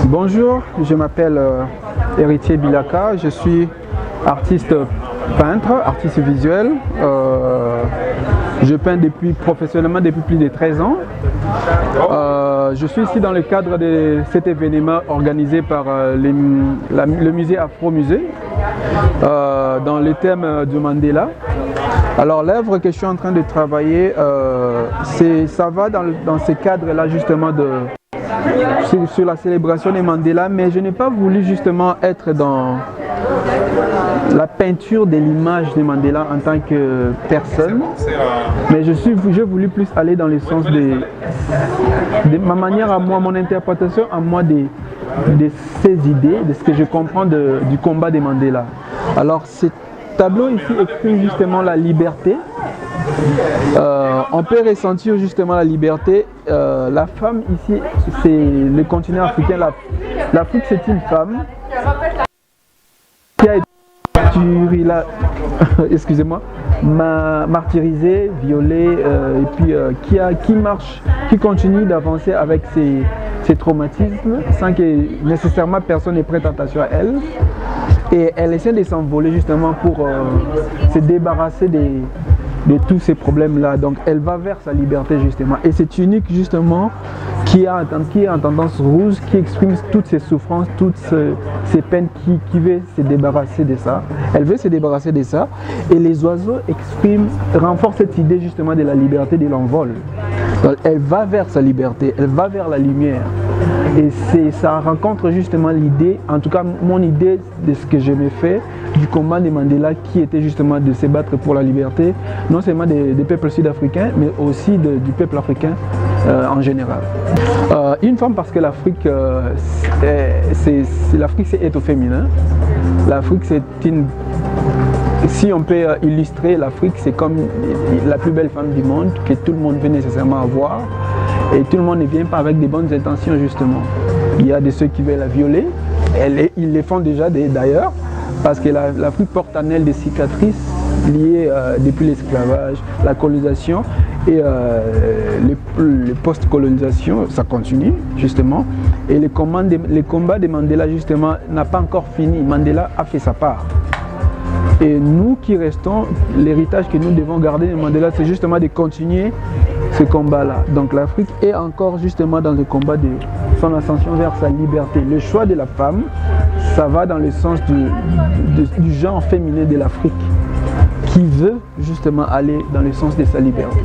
Bonjour, je m'appelle Héritier Bilaka, je suis artiste peintre, artiste visuel. Je peins professionnellement depuis plus de 13 ans. Je suis ici dans le cadre de cet événement organisé par le musée Afro-Musée dans le thème du Mandela. Alors l'œuvre que je suis en train de travailler, ça va dans ce cadre-là justement sur la célébration de Mandela, mais je n'ai pas voulu justement être dans la peinture de l'image de Mandela en tant que personne, mais j'ai voulu plus aller dans le sens de ma manière à moi, mon interprétation à moi de ces idées, de ce que je comprends du combat de Mandela. Alors ce tableau ici exprime justement la liberté. On peut ressentir justement la liberté. La femme ici, c'est le continent africain. L'Afrique, c'est une femme qui a été excusez-moi, martyrisée, violée, et puis qui continue d'avancer avec ses traumatismes sans que nécessairement personne n'ait prête attention à elle. Et elle essaie de s'envoler justement pour se débarrasser de tous ces problèmes-là. Donc elle va vers sa liberté justement. Et c'est unique justement qui est en tendance rouge, qui exprime toutes ses souffrances, toutes ses peines, qui veut se débarrasser de ça. Elle veut se débarrasser de ça. Et les oiseaux renforcent cette idée justement de la liberté de l'envol. Donc elle va vers sa liberté, elle va vers la lumière. Et ça rencontre justement l'idée, en tout cas mon idée de ce que je me fais du combat de Mandela, qui était justement de se battre pour la liberté, non seulement des peuples sud-africains, mais aussi du peuple africain en général. Une femme, parce que l'Afrique, est au féminin. L'Afrique, c'est une... Si on peut illustrer l'Afrique, c'est comme la plus belle femme du monde, que tout le monde veut nécessairement avoir. Et tout le monde ne vient pas avec des bonnes intentions justement. Il y a de ceux qui veulent la violer, ils les font déjà d'ailleurs, parce que l'Afrique porte en elle des cicatrices liées depuis l'esclavage, la colonisation et les post-colonisation, ça continue justement. Et le combat de Mandela justement n'a pas encore fini. Mandela a fait sa part. Et nous qui restons, l'héritage que nous devons garder de Mandela, c'est justement de continuer ce combat-là. Donc l'Afrique est encore justement dans le combat de son ascension vers sa liberté. Le choix de la femme, ça va dans le sens du genre féminin de l'Afrique, qui veut justement aller dans le sens de sa liberté.